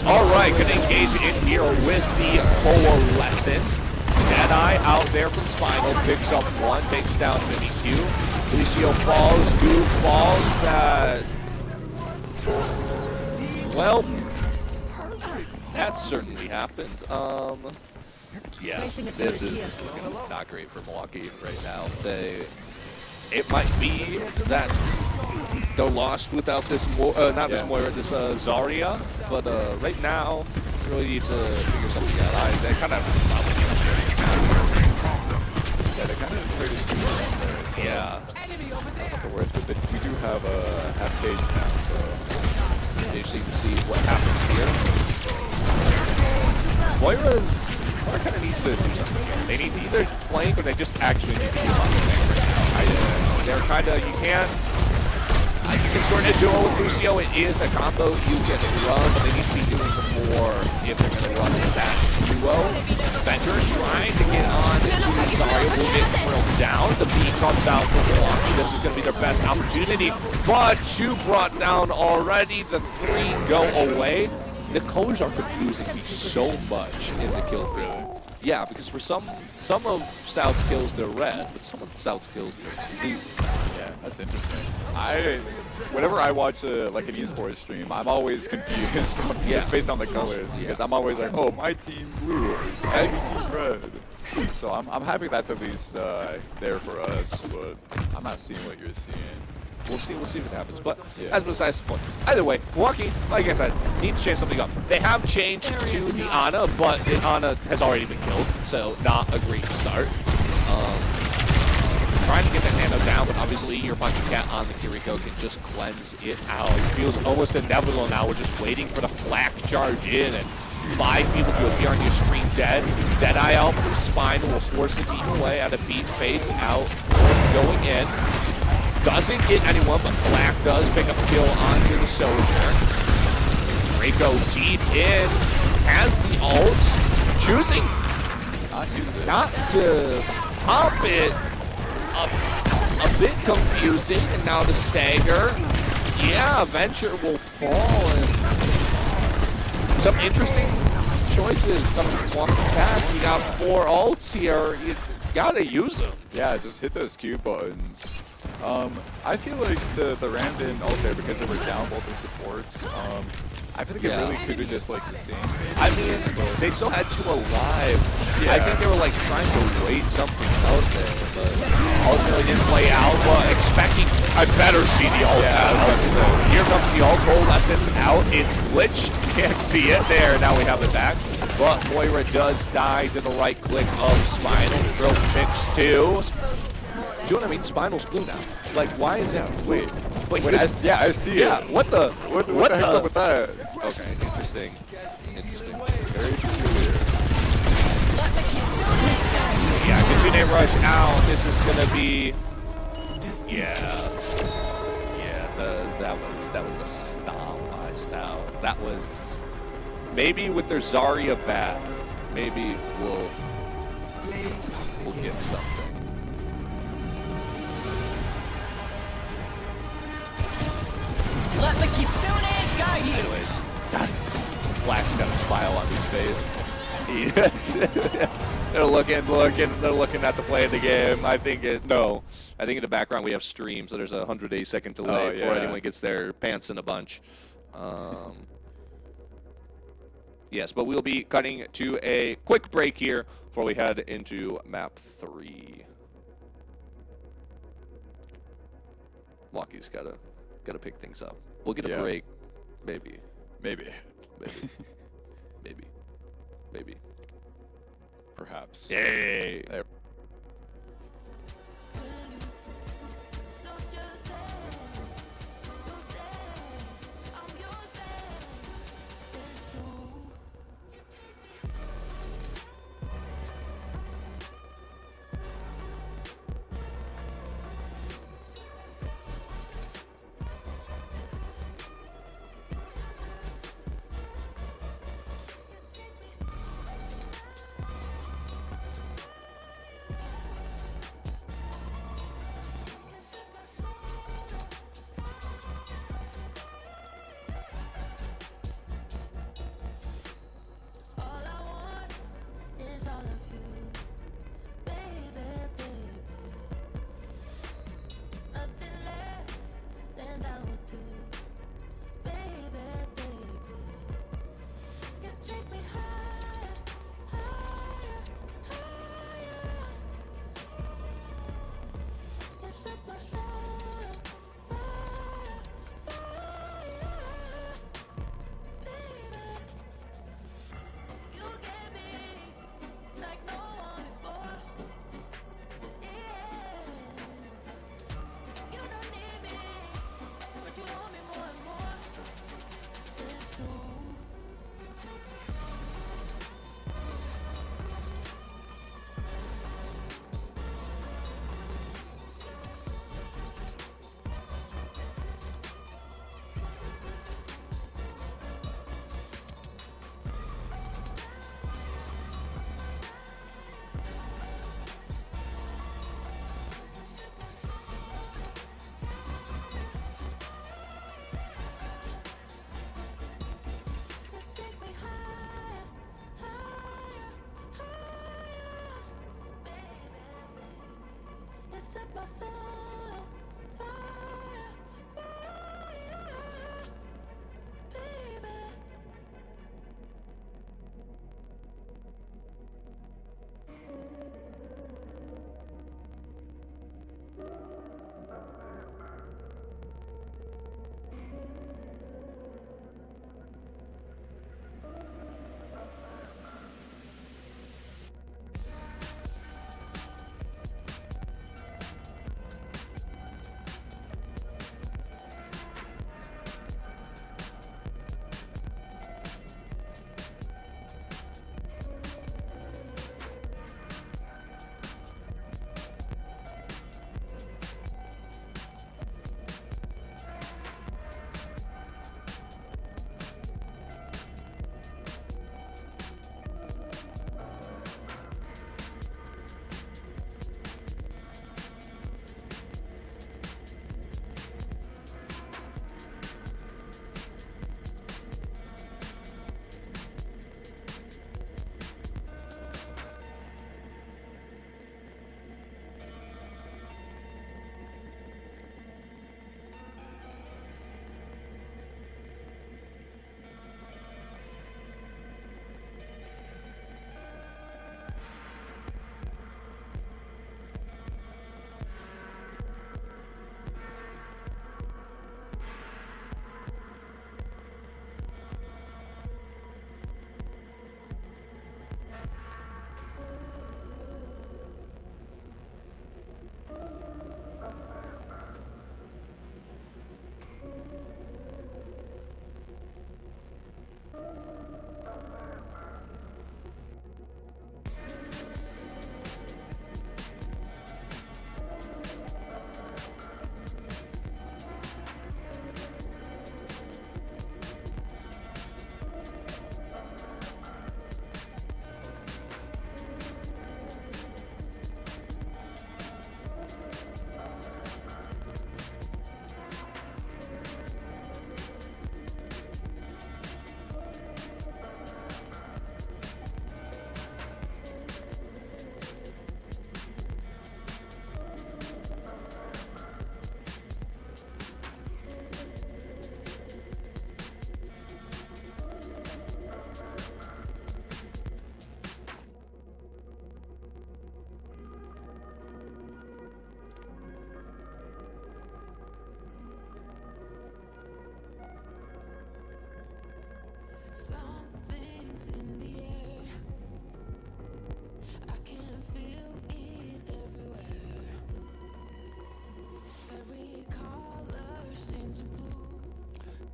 [SPEAKER 2] All right, gonna engage in here with the Coalescence. Deadeye out there from Spinal, picks up 1, takes down Mimikyu. Lucio falls, Goo falls. Well, that certainly happened. Yeah, this is looking not great for Milwaukee right now. It might be that they're lost without this, this Moira, this Zarya, but right now, we really need to figure something out. They kind of
[SPEAKER 3] they kind of traded 2 around there, so
[SPEAKER 2] yeah.
[SPEAKER 3] That's not the worst, but we do have a half cage now, so
[SPEAKER 2] Interesting to see what happens here. Moira kind of needs to do something here. They need to either flank or they just actually need to do something right now. They're kind of, you can sort of duo with Lucio. It is a combo you can run, but they need to be doing more if they're going to run that duo. Venture trying to get on to Zarya, will get drilled down. The B comes out for Milwaukee. This is going to be their best opportunity, but 2 brought down already. The 3 go away. The colors are confusing me so much in the kill feed. Yeah, because for some of Stout's kills they're red, but some of Stout's kills they're blue.
[SPEAKER 3] Yeah, that's interesting. Whenever I watch like an esports stream, I'm always confused just based on the colors, because I'm always like, oh, my team blue, enemy team red. So I'm happy that's at least there for us, but I'm not seeing what you're seeing.
[SPEAKER 2] We'll see what happens, but that's besides the point. Either way, Milwaukee, like I said, need to change something up. They have changed to the Ana, but the Ana has already been killed, so not a great start. Trying to get that Nano down, but obviously your Punching Cat on the Kiriko can just cleanse it out. It feels almost inevitable now. We're just waiting for the Flak Charge in, and 5 people to appear on your screen dead. Deadeye out from Spine will force the team away. Out of beat, fades out, going in. Doesn't get anyone, but Black does pick up a kill onto the Sojourn. Draco deep in, has the ult, choosing not to pop it. A bit confusing, and now the stagger. Yeah, Venture will fall. And some interesting choices coming from Walk Attack. You got 4 ults here. You gotta use them.
[SPEAKER 3] Yeah, just hit those Q buttons. I feel like the Ramden ult there, because they were down both the supports, I feel like it really could have just like sustained.
[SPEAKER 2] I mean, they still had 2 alive.
[SPEAKER 3] Yeah.
[SPEAKER 2] I think they were like trying to wait something out there, but ultimately didn't play out. But expecting, I better see the ult. Here comes the ult. Coalescence out. It's glitch. Can't see it there. Now we have it back. But Moira does die to the right click of Spinal. Throw picks 2. Do you know what I mean? Spinal's blue now. Like, why is it? Wait,
[SPEAKER 3] I see
[SPEAKER 2] yeah,
[SPEAKER 3] it.
[SPEAKER 2] what the?
[SPEAKER 3] What the heck's up with that?
[SPEAKER 2] Okay, interesting.
[SPEAKER 3] Very peculiar.
[SPEAKER 2] Yeah, Kitsune Rush out. This is gonna be. Yeah, that was a stomp by Stout. That was maybe with their Zarya back. Maybe we'll get something.
[SPEAKER 4] Let the Kitsune guide you!
[SPEAKER 2] Anyways, Black's got a smile on his face. They're looking at the play of the game. I think in the background we have stream, so there's a 180-second delay before anyone gets their pants in a bunch. Yes, but we'll be cutting to a quick break here before we head into map 3. Milwaukee's gotta pick things up. We'll get a break, maybe.
[SPEAKER 3] Perhaps.
[SPEAKER 2] Yay!
[SPEAKER 1] So just say, you'll stay. I'm yours, babe. It's true. All I want is all of you, baby, baby. Nothing less than that would do, baby, baby. You take me higher, higher, higher. You set my soul on fire, fire, baby. You get me like no one before. Yeah. You don't need me, but you want me more and more. It's true.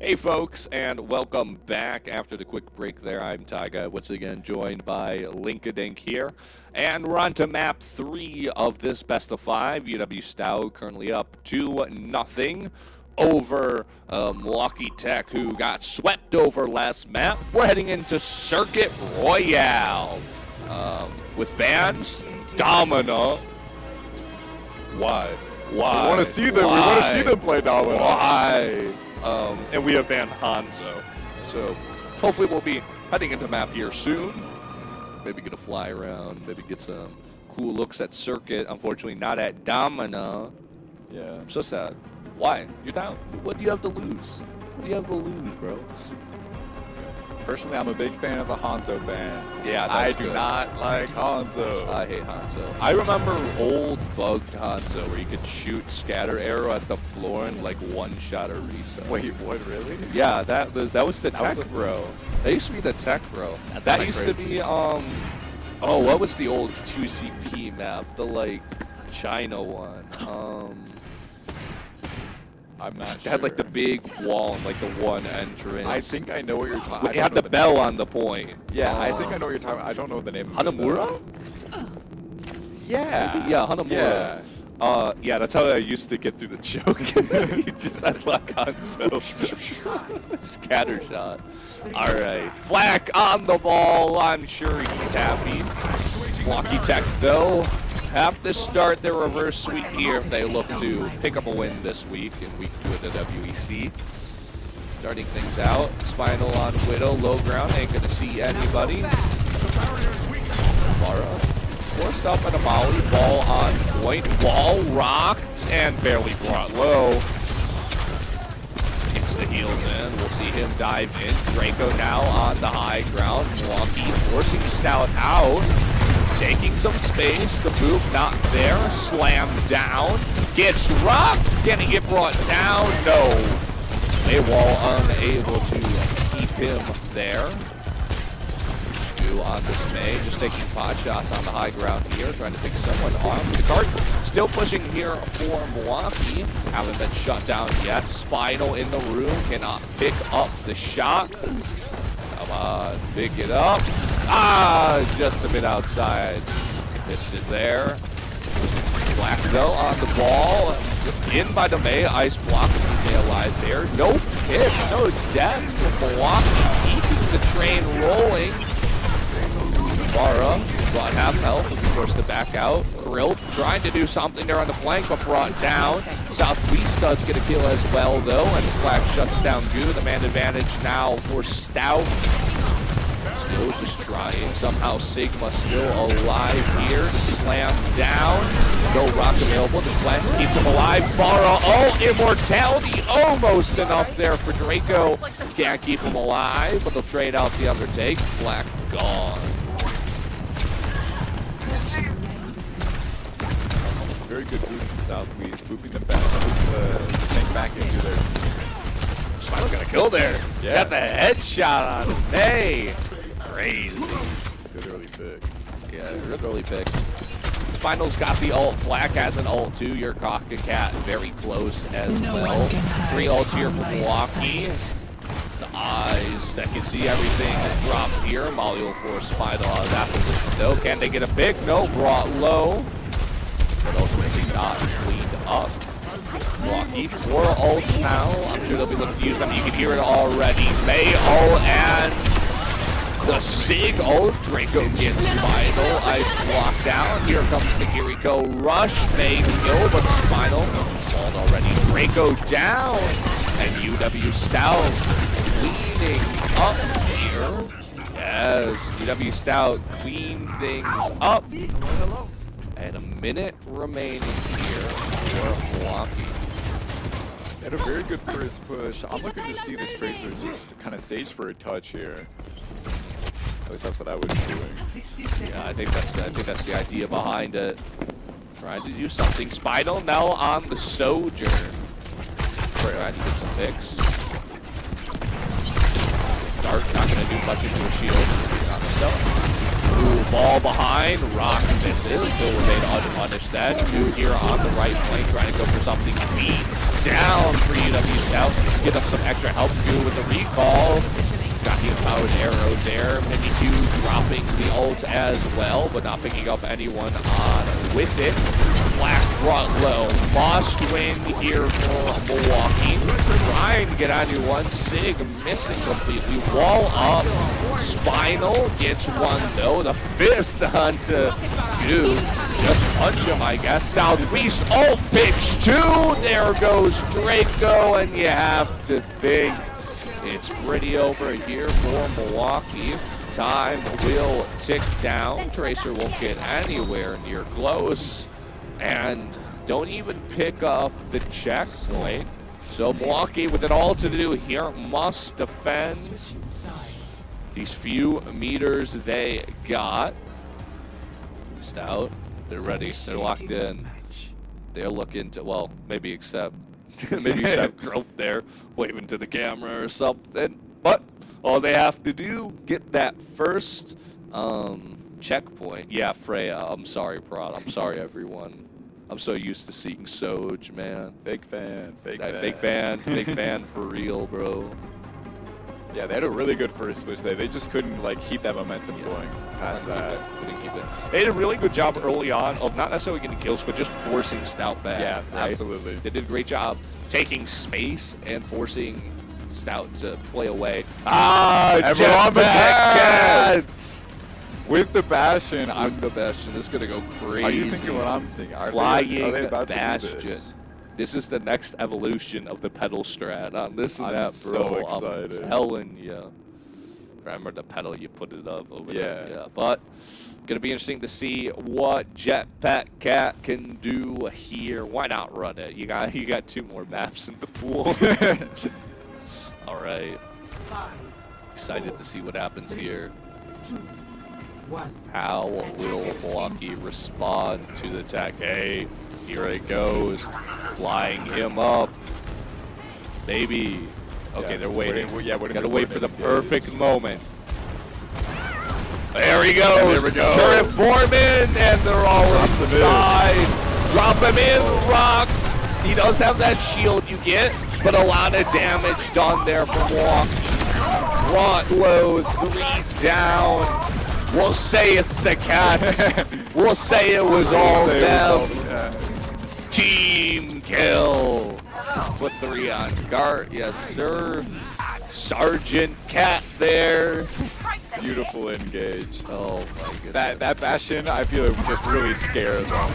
[SPEAKER 2] Hey folks, and welcome back after the quick break there. I'm Tyga, once again joined by Linkadink here. And we're on to map 3 of this best of 5. UW-Stout currently up 2-0 over Milwaukee Tech, who got swept over last map. We're heading into Circuit Royale with bands Domina. Why?
[SPEAKER 3] We want to see them. We want to see them play Domino.
[SPEAKER 2] Why? And we have banned Hanzo. So hopefully we'll be heading into map here soon. Maybe get a fly around. Maybe get some cool looks at Circuit. Unfortunately, not at Domina.
[SPEAKER 3] Yeah.
[SPEAKER 2] I'm so sad. Why? You're down. What do you have to lose? What do you have to lose, bro?
[SPEAKER 3] Personally, I'm a big fan of the Hanzo band.
[SPEAKER 2] Yeah,
[SPEAKER 3] I
[SPEAKER 2] that's
[SPEAKER 3] do
[SPEAKER 2] good.
[SPEAKER 3] not like Hanzo.
[SPEAKER 2] I hate Hanzo. I remember old bugged Hanzo where you could shoot scatter arrow at the floor and like one shot or reset.
[SPEAKER 3] Wait, what? Really?
[SPEAKER 2] Yeah, that was the tech
[SPEAKER 3] was the-
[SPEAKER 2] bro. That used to be the tech bro.
[SPEAKER 3] That's
[SPEAKER 2] That
[SPEAKER 3] kinda
[SPEAKER 2] used
[SPEAKER 3] crazy.
[SPEAKER 2] to be oh, what was the old 2CP map? The like China one.
[SPEAKER 3] I'm not
[SPEAKER 2] It
[SPEAKER 3] sure.
[SPEAKER 2] had like the big wall and like the one entrance.
[SPEAKER 3] I think I know what you're talking.
[SPEAKER 2] It had the bell on the point.
[SPEAKER 3] Yeah, I think I know what you're talking about. I don't know the name of it.
[SPEAKER 2] Hanamura?
[SPEAKER 3] Yeah.
[SPEAKER 2] Yeah, Hanamura.
[SPEAKER 3] Yeah.
[SPEAKER 2] Yeah, that's how I used to get through the choke. You just had lock on, so scatter shot. All right, Flack on the ball. I'm sure he's happy. Milwaukee Tech, though, have to start their reverse sweep here if they look to pick up a win this week in week 2 of the WEC. Starting things out, Spinal on Widow, low ground, ain't gonna see anybody. Mara forced up at a molly, ball on point, ball rocked and barely brought low. Gets the heels in, we'll see him dive in. Draco now on the high ground, Milwaukee forcing Stout out. Taking some space, the boot not there, slammed down, gets rocked, can he get brought down? No. Maywall unable to keep him there. Two on Dismay, just taking pot shots on the high ground here, trying to pick someone off. The card still pushing here for Milwaukee, haven't been shut down yet. Spinal in the room, cannot pick up the shot. Come on, pick it up. Just a bit outside. This is there. Black though on the ball. In by DeMay. Ice block and Dismay alive there. No hits, no death for Milwaukee. Keeping the train rolling. Barra brought half health and forced to back out. Krill trying to do something there on the flank, but brought down. Southwest does get a kill as well though, and Flag shuts down Goo. The man advantage now for Stout. Still just trying. Somehow Sigma still alive here. Slam down. No rock available. The flags keep them alive. Barra, immortality. Almost enough there for Draco. Can't keep him alive, but they'll trade out the undertake. Black gone.
[SPEAKER 3] Very good move from Southwest, moving them back, tank back into their team.
[SPEAKER 2] Spinal got a kill there.
[SPEAKER 3] Yeah.
[SPEAKER 2] Got the headshot on May. Crazy.
[SPEAKER 3] Good early pick.
[SPEAKER 2] Yeah, good early pick. Spinal's got the ult. Flack has an ult too. Your Cat very close as well. 3 ults here from Milwaukee. The eyes that can see everything drop here. Molly will force Spinal out of that position though. Can they get a pick? No, brought low. But ultimately not cleaned up. Milwaukee, 4 ults now. I'm sure they'll be looking to use them. You can hear it already. May ult and the Sig ult. Draco gets Spinal. Ice block down. Here comes the Kiriko rush. May kill, but Spinal called already. Draco down. And UW-Stout cleaning up here. As UW-Stout clean things up. And a minute remaining here for Milwaukee.
[SPEAKER 3] Had a very good first push. I'm looking to see this Tracer just kind of stage for a touch here. At least that's what I would be doing.
[SPEAKER 2] Yeah, I think that's the idea behind it. Trying to do something. Spinal now on the Sojourn. Trying to get some picks. Dark not going to do much into a shield, to be honest Ooh, ball behind. Rock misses. Still remain unpunished then. New here on the right flank, trying to go for something. Beat down for UW-Stout. Get up some extra help to with the recall. Got the empowered arrow there. Mini Q dropping the ult as well, but not picking up anyone on with it. Black brought low. Lost win here for Milwaukee. Trying to get onto one. Sig missing completely. Wall up. Spinal gets one though. The fist onto Goo. Just punch him, I guess. Southeast ult pitch two. There goes Draco, and you have to think it's pretty over here for Milwaukee. Time will tick down. Tracer won't get anywhere near close. And don't even pick up the checkpoint. So Milwaukee, with it all to do here, must defend these few meters they got. Stout, they're ready. They're locked in. They're looking to, well, maybe except Growth there, waving to the camera or something. But all they have to do, get that first checkpoint. Yeah, Freya, I'm sorry, Prod. I'm sorry, everyone. I'm so used to seeing Soj, man.
[SPEAKER 3] Fake fan.
[SPEAKER 2] Fake fan for real, bro.
[SPEAKER 3] Yeah, they had a really good first push there. They just couldn't like keep that momentum going past that.
[SPEAKER 2] Couldn't keep it. They did a really good job early on of not necessarily getting kills, but just forcing Stout back.
[SPEAKER 3] Yeah,
[SPEAKER 2] right?
[SPEAKER 3] absolutely.
[SPEAKER 2] They did a great job taking space and forcing Stout to play away. Ah, Jetpack!
[SPEAKER 3] With the Bastion,
[SPEAKER 2] This is gonna go crazy.
[SPEAKER 3] Are you thinking what I'm thinking?
[SPEAKER 2] Flying
[SPEAKER 3] about
[SPEAKER 2] Bastion.
[SPEAKER 3] to do this?
[SPEAKER 2] This is the next evolution of the pedal strat. On this and
[SPEAKER 3] I'm
[SPEAKER 2] that, bro.
[SPEAKER 3] so excited.
[SPEAKER 2] I'm telling you. Remember the pedal you put it up over there.
[SPEAKER 3] Yeah.
[SPEAKER 2] Yeah. But gonna be interesting to see what Jetpack Cat can do here. Why not run it? You got two more maps in the pool. All right. Excited to see what happens here. How will Milwaukee respond to the attack? Hey, here it goes. Flying him up. Baby. Okay, they're waiting. Gotta wait for the perfect moment. There he goes.
[SPEAKER 3] There we go.
[SPEAKER 2] Turret Foreman, and they're all inside. Drop him in, Rock. He does have that shield you get, but a lot of damage done there from Milwaukee. Brought low, 3 down. We'll say it's the Cats. We'll say it was all them. Team kill. Put 3 on Gart. Yes, sir. Sergeant Cat there.
[SPEAKER 3] Beautiful engage.
[SPEAKER 2] Oh, my goodness.
[SPEAKER 3] That Bastion, I feel it just really scared them.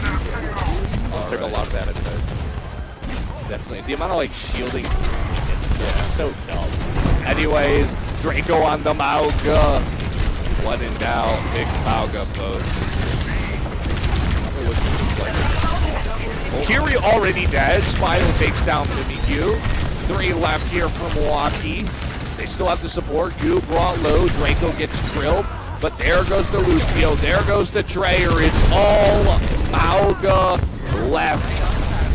[SPEAKER 3] Just took a lot of damage there.
[SPEAKER 2] Definitely. The amount of, like, shielding it's so dumb. Anyways, Draco on the Mauga. One and down, big Mauga, folks. Kiri already dead. Spinal takes down Mimikyu. 3 left here for Milwaukee. They still have the support. Goo brought low. Draco gets grilled. But there goes the Lucio. There goes the Trayer. It's all Mauga left.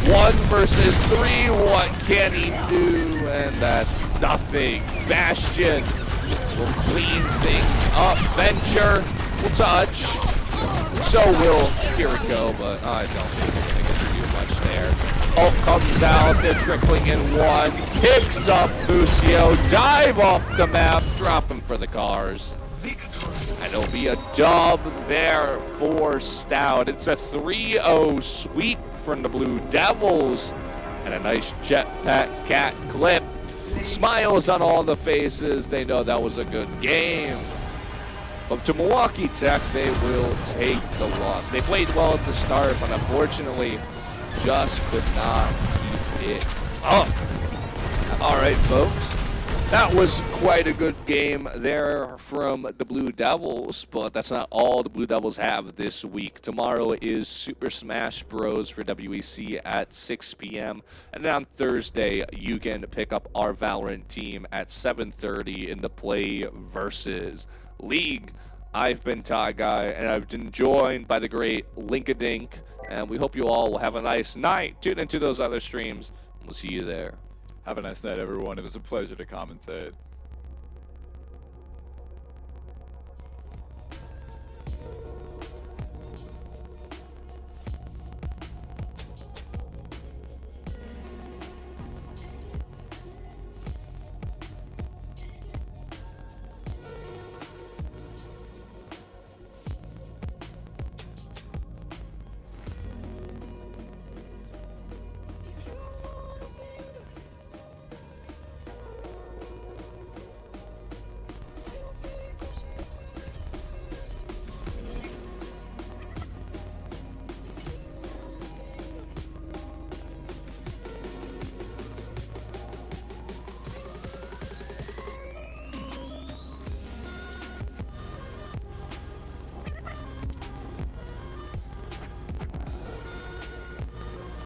[SPEAKER 2] 1 versus 3. What can he do? And that's nothing. Bastion will clean things up. Venture will touch. So will Kiriko, but I don't think they're going to get to do much there. Ult comes out. They're trickling in 1. Picks up Lucio. Dive off the map. Drop him for the cars. And it'll be a dub there for Stout. It's a 3-0 sweep from the Blue Devils. And a nice Jetpack Cat clip. Smiles on all the faces. They know that was a good game. But to Milwaukee Tech, they will take the loss. They played well at the start, but unfortunately just could not keep it up. All right, folks. That was quite a good game there from the Blue Devils, but that's not all the Blue Devils have this week. Tomorrow is Super Smash Bros. For WEC at 6 p.m. And then on Thursday, you can pick up our Valorant team at 7:30 in the Play Versus League. I've been Ty Guy, and I've been joined by the great Linkadink, and we hope you all will have a nice night. Tune into those other streams, and we'll see you there.
[SPEAKER 3] Have a nice night, everyone. It was a pleasure to commentate.